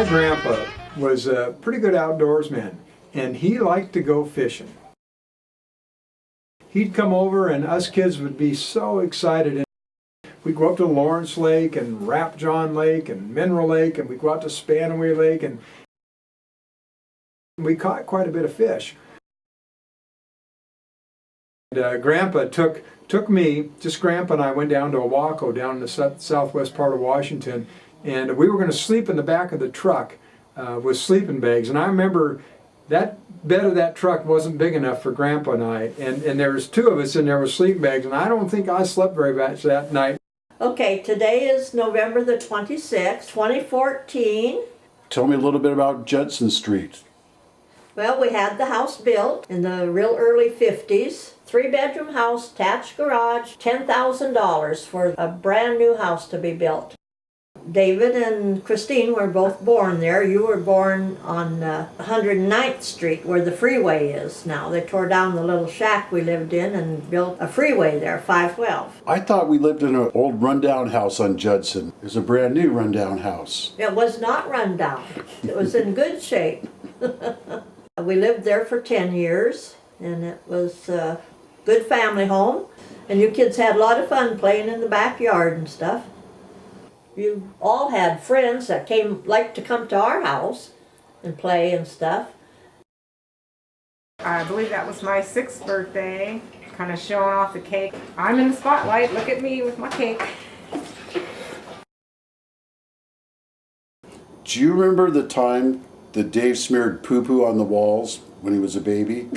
grandpa was a pretty good outdoorsman, and he liked to go fishing. He'd come over and us kids would be so excited. We'd go up to Lawrence Lake and Rapjohn Lake and Mineral Lake, and we'd go out to Spanaway Lake, and we caught quite a bit of fish. And, Grandpa took me, just Grandpa and I went down to Owaco, down in the southwest part of Washington, and we were going to sleep in the back of the truck with sleeping bags. And I remember that bed of that truck wasn't big enough for Grandpa and I, and there was two of us in there with sleeping bags, and I don't think I slept very much that night. Okay, today is November the 26th, 2014. Tell me a little bit about Judson Street. Well, we had the house built in the real early 50s. 3-bedroom house, attached garage, $10,000 for a brand new house to be built. David and Christine were both born there. You were born on 109th Street where the freeway is now. They tore down the little shack we lived in and built a freeway there, 512. I thought we lived in an old rundown house on Judson. It was a brand new rundown house. It was not run down. It was in good shape. We lived there for 10 years, and it was a good family home. And you kids had a lot of fun playing in the backyard and stuff. You all had friends that liked to come to our house and play and stuff. I believe that was my 6th birthday, kind of showing off the cake. I'm in the spotlight, look at me with my cake. Do you remember the time that Dave smeared poo-poo on the walls when he was a baby?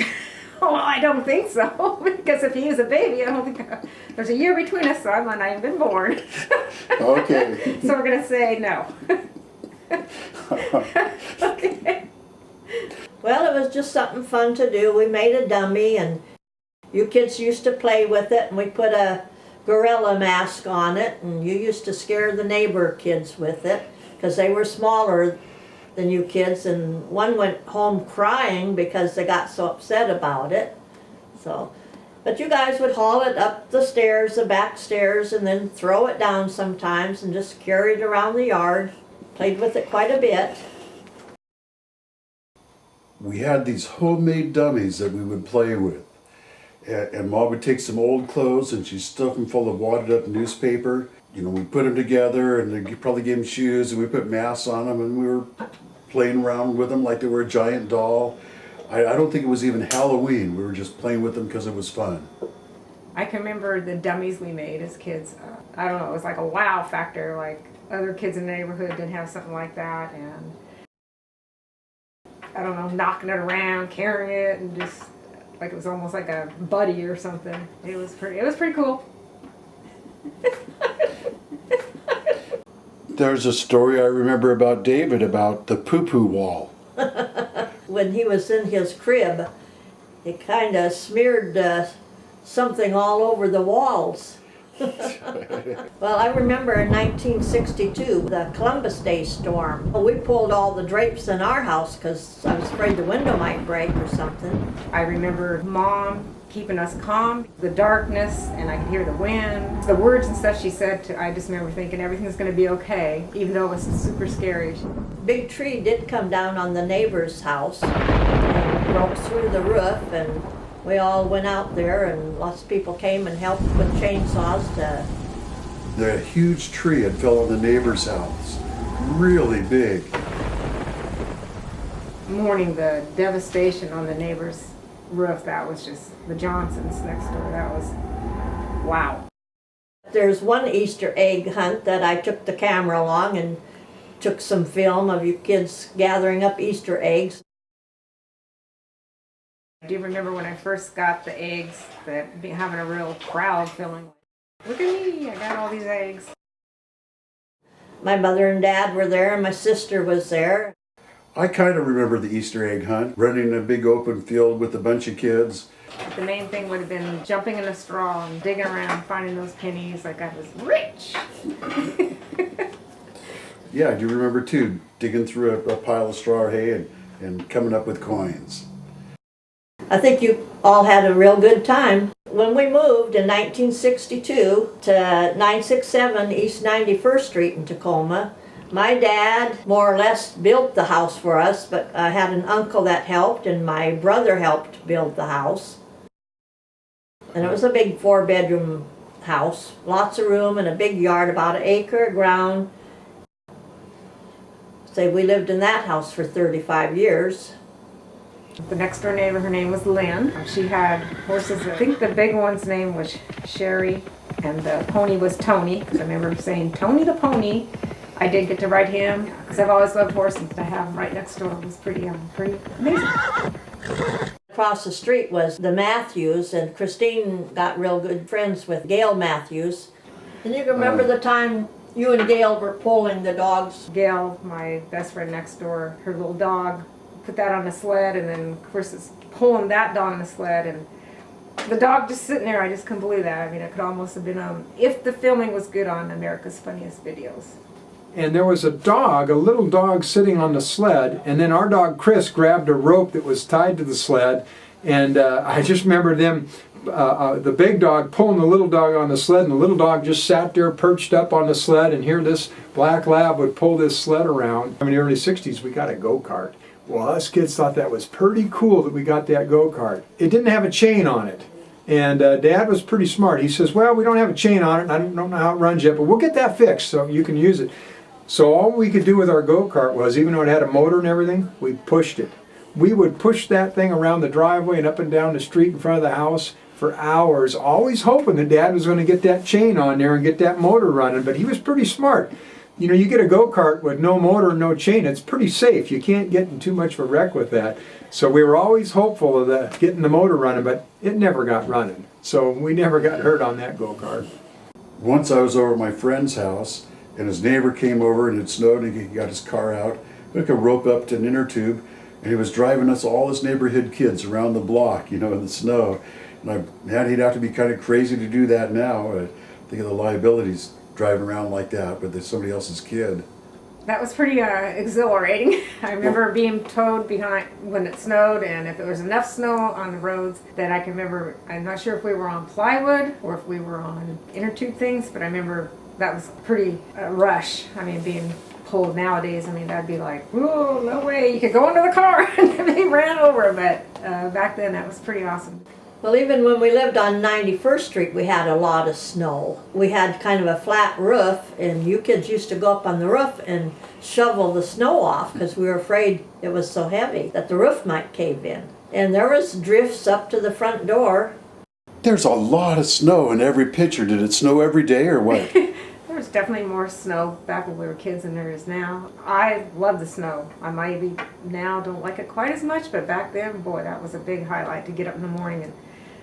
Well, I don't think so, because if he was a baby, I don't think there's a year between us, so I might not even been born. Okay. So we're going to say no. Okay. Well, it was just something fun to do. We made a dummy, and you kids used to play with it, and we put a gorilla mask on it, and you used to scare the neighbor kids with it, because they were smaller than you kids, and one went home crying because they got so upset about it. But you guys would haul it up the stairs, the back stairs, and then throw it down sometimes and just carry it around the yard. Played with it quite a bit. We had these homemade dummies that we would play with. And Mom would take some old clothes and she'd stuff them full of wadded up newspaper. You know, we put them together and they probably gave them shoes and we put masks on them and we were playing around with them like they were a giant doll. I don't think it was even Halloween. We were just playing with them because it was fun. I can remember the dummies we made as kids. I don't know, it was like a wow factor, like other kids in the neighborhood didn't have something like that, and I don't know, knocking it around, carrying it, and just like it was almost like a buddy or something. It was pretty cool. There's a story I remember about David about the poo-poo wall. When he was in his crib, he kind of smeared something all over the walls. Well, I remember in 1962, the Columbus Day storm. We pulled all the drapes in our house because I was afraid the window might break or something. I remember Mom keeping us calm, the darkness, and I could hear the wind. The words and stuff she said, I just remember thinking everything's going to be okay, even though it was super scary. Big tree did come down on the neighbor's house and broke through the roof, and we all went out there, and lots of people came and helped with chainsaws to... The huge tree had fell on the neighbor's house. Really big. Mourning the devastation on the neighbor's roof, that was just the Johnsons next door. That was wow. There's one Easter egg hunt that I took the camera along and took some film of you kids gathering up Easter eggs. Do you remember when I first got the eggs, having a real crowd feeling, look at me, I got all these eggs. My mother and dad were there and my sister was there. I kind of remember the Easter egg hunt, running in a big open field with a bunch of kids. The main thing would have been jumping in a straw and digging around, finding those pennies like I was rich. Yeah, I do remember too, digging through a pile of straw or hay and coming up with coins. I think you all had a real good time. When we moved in 1962 to 967 East 91st Street in Tacoma, My dad more or less built the house for us, but I had an uncle that helped, and my brother helped build the house. And it was a big 4-bedroom house, lots of room and a big yard, about an acre of ground. Say we lived in that house for 35 years. The next door neighbor, her name was Lynn. She had horses. I think the big one's name was Sherry, and the pony was Tony. Because I remember saying, Tony the pony. I did get to ride him, because I've always loved horses. To have him right next door was pretty amazing. Across the street was the Matthews, and Christine got real good friends with Gail Matthews. And you can remember the time you and Gail were pulling the dogs. Gail, my best friend next door, her little dog, put that on the sled, and then of course it's pulling that dog on the sled, and the dog just sitting there. I just couldn't believe that. I mean, it could almost have been if the filming was good, on America's Funniest Videos. And there was a little dog sitting on the sled, and then our dog Chris grabbed a rope that was tied to the sled, and I just remember them, the big dog pulling the little dog on the sled, and the little dog just sat there perched up on the sled, and here this black lab would pull this sled around. In the early 60s, we got a go-kart. Well, us kids thought that was pretty cool that we got that go-kart. It didn't have a chain on it. And Dad was pretty smart. He says, well, we don't have a chain on it, and I don't know how it runs yet, but we'll get that fixed so you can use it. So all we could do with our go-kart was, even though it had a motor and everything, we pushed it. We would push that thing around the driveway and up and down the street in front of the house for hours, always hoping that Dad was going to get that chain on there and get that motor running, but he was pretty smart. You know, you get a go-kart with no motor and no chain, it's pretty safe. You can't get in too much of a wreck with that. So we were always hopeful of getting the motor running, but it never got running. So we never got hurt on that go-kart. Once I was over at my friend's house, and his neighbor came over, and it snowed, and he got his car out, took a rope up to an inner tube, and he was driving us, all his neighborhood kids, around the block, you know, in the snow. And he'd have to be kind of crazy to do that now. Think of the liabilities driving around like that with somebody else's kid. That was pretty exhilarating. I remember being towed behind when it snowed, and if there was enough snow on the roads, then I can remember, I'm not sure if we were on plywood or if we were on inner tube things, but I remember that was pretty rush. I mean, being pulled nowadays, I mean, that'd be like, whoa, no way, you could go into the car, and they ran over, but back then that was pretty awesome. Well, even when we lived on 91st Street, we had a lot of snow. We had kind of a flat roof, and you kids used to go up on the roof and shovel the snow off because we were afraid it was so heavy that the roof might cave in. And there was drifts up to the front door. There's a lot of snow in every picture. Did it snow every day or what? There was definitely more snow back when we were kids than there is now. I love the snow. I maybe now don't like it quite as much, but back then, boy, that was a big highlight to get up in the morning and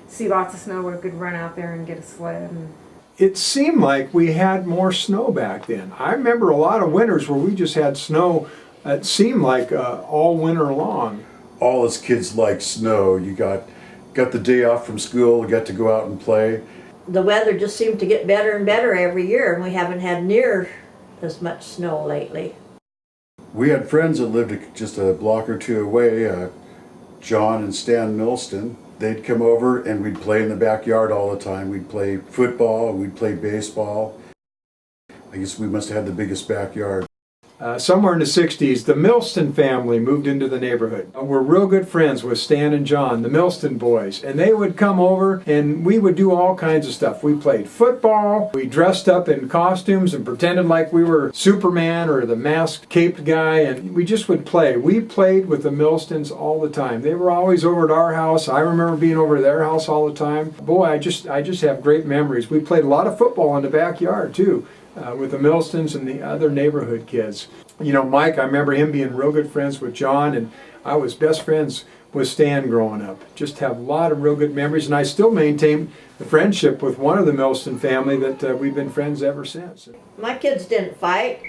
see lots of snow where we could run out there and get a sled. It seemed like we had more snow back then. I remember a lot of winters where we just had snow, it seemed like all winter long. All us kids like snow. You got the day off from school, got to go out and play. The weather just seemed to get better and better every year, and we haven't had near as much snow lately. We had friends that lived just a block or two away, John and Stan Milston. They'd come over and we'd play in the backyard all the time. We'd play football, we'd play baseball. I guess we must have had the biggest backyard. Somewhere in the 60s, the Milston family moved into the neighborhood. We're real good friends with Stan and John, the Milston boys, and they would come over and we would do all kinds of stuff. We played football, we dressed up in costumes and pretended like we were Superman or the masked caped guy, and we just would play. We played with the Milstons all the time. They were always over at our house. I remember being over at their house all the time. Boy, I just have great memories. We played a lot of football in the backyard too. With the Milstons and the other neighborhood kids. You know, Mike, I remember him being real good friends with John, and I was best friends with Stan growing up. Just have a lot of real good memories, and I still maintain the friendship with one of the Milston family that we've been friends ever since. My kids didn't fight,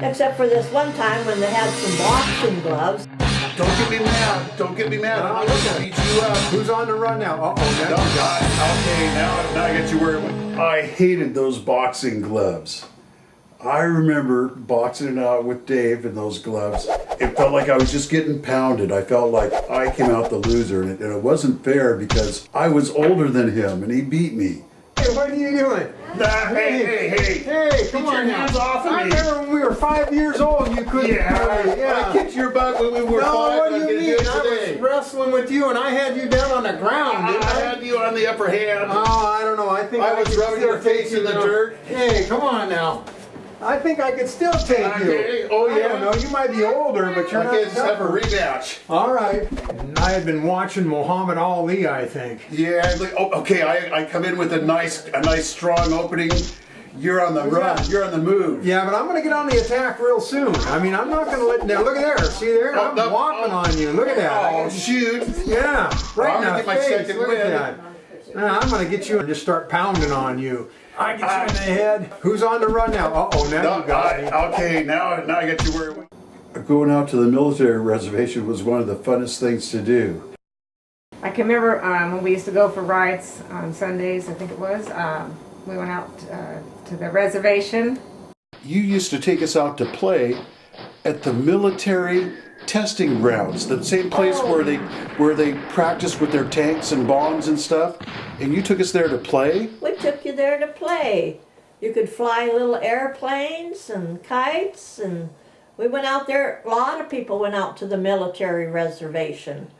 except for this one time when they had some boxing gloves. Don't get me mad. Don't get me mad. I'm going to beat you up. Who's on the run now? Uh-oh. Okay, now I get you where it went. I hated those boxing gloves. I remember boxing it out with Dave in those gloves. It felt like I was just getting pounded. I felt like I came out the loser, and it wasn't fair because I was older than him and he beat me. Hey, what are you doing? Hey, come Get your on now. hands off of I me. remember when we were 5 years old and you couldn't hardly- I kicked your butt when we were No, 5. what do I'm you gonna mean? do it I was today. wrestling with you and I had you down on the ground, I didn't I? had you on the upper hand. Oh, I don't know. I think I was could rubbing still your face take in the you dirt. Hey, come on now. I think I could still take Okay. you. Oh, I yeah? don't know. You might be older, but you're Okay, not let's have a tougher. rematch. All right. And I had been watching Muhammad Ali, I think. Yeah, okay, I come in with a nice strong opening. You're on the run. You're on the move. Yeah, but I'm going to get on the attack real soon. I mean, I'm not going to let down. Look at there. See there? I'm walking on you. Look at that. Oh, shoot. Yeah, right I'm in gonna the get my face. second Look win. at that. I'm going to get you and just start pounding on you. I get you in the head. Who's on the run now? Uh-oh, now you got me. Okay, now I got you where. Going out to the military reservation was one of the funnest things to do. I can remember when we used to go for rides on Sundays, I think it was. We went out to the reservation. You used to take us out to play at the military testing grounds, the same place where they practice with their tanks and bombs and stuff. And you took us there to play. We took you there to play. You could fly little airplanes and kites, and we went out there. A lot of people went out to the military reservation.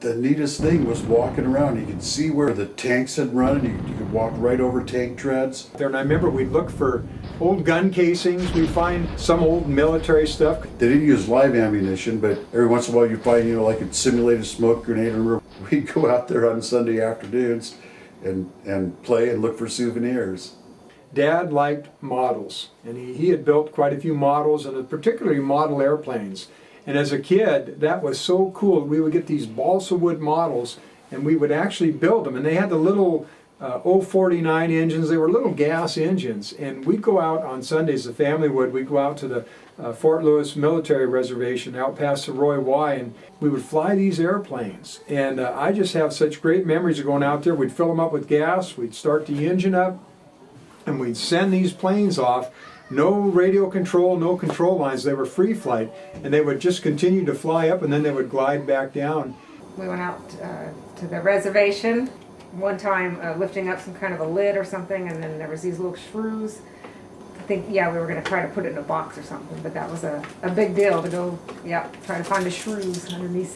The neatest thing was walking around. You could see where the tanks had run. You could walk right over tank treads. There, and I remember we'd look for old gun casings. We'd find some old military stuff. They didn't use live ammunition, but every once in a while you find, like a simulated smoke grenade. Or we'd go out there on Sunday afternoons and play and look for souvenirs. Dad liked models, and he had built quite a few models, and particularly model airplanes. And as a kid, that was so cool. We would get these balsa wood models, and we would actually build them. And they had the little 049 engines. They were little gas engines. And we'd go out on Sundays, the family would. We'd go out to the Fort Lewis military reservation out past the Roy Y, and we would fly these airplanes. And I just have such great memories of going out there. We'd fill them up with gas. We'd start the engine up, and we'd send these planes off. No radio control, no control lines. They were free flight, and they would just continue to fly up, and then they would glide back down. We went out to the reservation one time, lifting up some kind of a lid or something, and then there was these little shrews. I think, we were going to try to put it in a box or something, but that was a big deal to go, try to find the shrews underneath.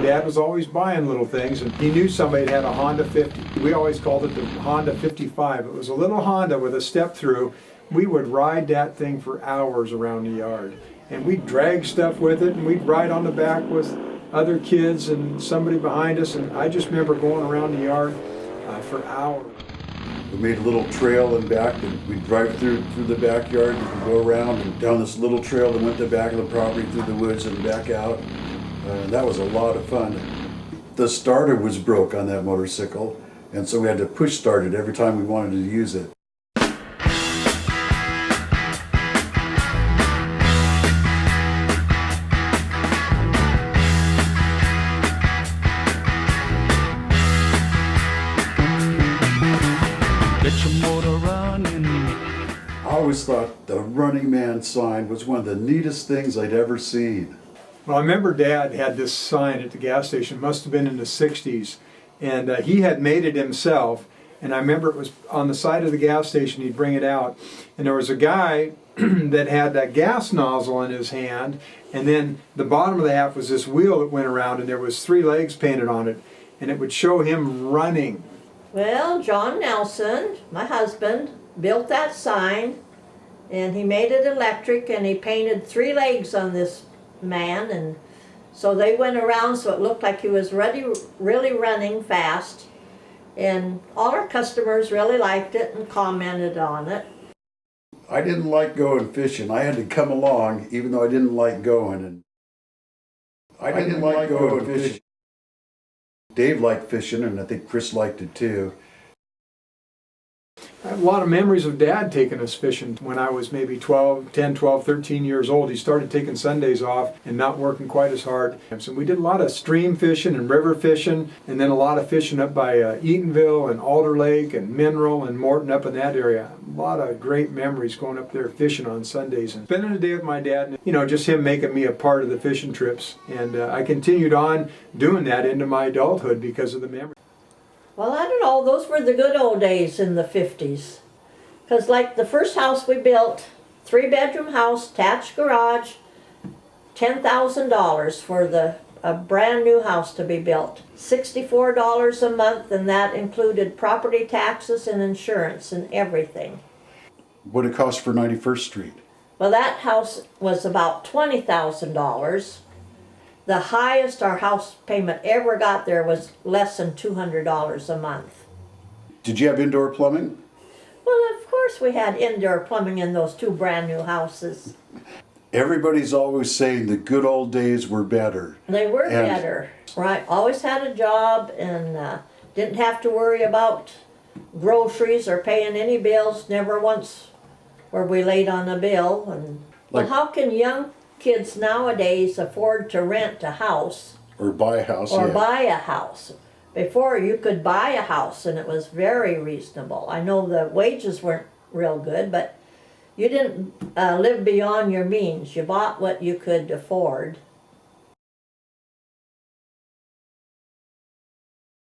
Dad was always buying little things, and he knew somebody that had a Honda 50. We always called it the Honda 55. It was a little Honda with a step-through. We would ride that thing for hours around the yard. And we'd drag stuff with it, and we'd ride on the back with other kids and somebody behind us. And I just remember going around the yard for hours. We made a little trail in back that we'd drive through the backyard. We could go around and down this little trail that went to the back of the property through the woods and back out. That was a lot of fun. The starter was broke on that motorcycle, and so we had to push start it every time we wanted to use it. Get your motor running. I always thought the Running Man sign was one of the neatest things I'd ever seen. Well, I remember Dad had this sign at the gas station, must have been in the 60s, and he had made it himself. And I remember it was on the side of the gas station, he'd bring it out, and there was a guy that had that gas nozzle in his hand, and then the bottom of the half was this wheel that went around, and there was 3 legs painted on it, and it would show him running. Well, John Nelson, my husband, built that sign, and he made it electric, and he painted 3 legs on this man, and so they went around so it looked like he was really running fast, and all our customers really liked it and commented on it. I didn't like going fishing. I had to come along even though I didn't like going. And I didn't like going fishing. Dave liked fishing, and I think Chris liked it too. I have a lot of memories of Dad taking us fishing when I was maybe 10, 12, 13 years old. He started taking Sundays off and not working quite as hard. So we did a lot of stream fishing and river fishing, and then a lot of fishing up by Eatonville and Alder Lake and Mineral and Morton up in that area. A lot of great memories going up there fishing on Sundays and spending the day with my dad. And, just him making me a part of the fishing trips. And I continued on doing that into my adulthood because of the memories. Well, I don't know, those were the good old days in the 50s. Because like the first house we built, 3-bedroom house, attached garage, $10,000 for a brand new house to be built. $64 a month, and that included property taxes and insurance and everything. What it cost for 91st Street? Well, that house was about $20,000. The highest our house payment ever got there was less than $200 a month. Did you have indoor plumbing? Well, of course we had indoor plumbing in those 2 brand new houses. Everybody's always saying the good old days were better. They were And- better, right? Always had a job and didn't have to worry about groceries or paying any bills. Never once were we late on a bill. And well, Like- how can young kids nowadays afford to rent a house Or buy a house? or yeah. buy a house? Before you could buy a house and it was very reasonable. I know the wages weren't real good, but you didn't live beyond your means. You bought what you could afford.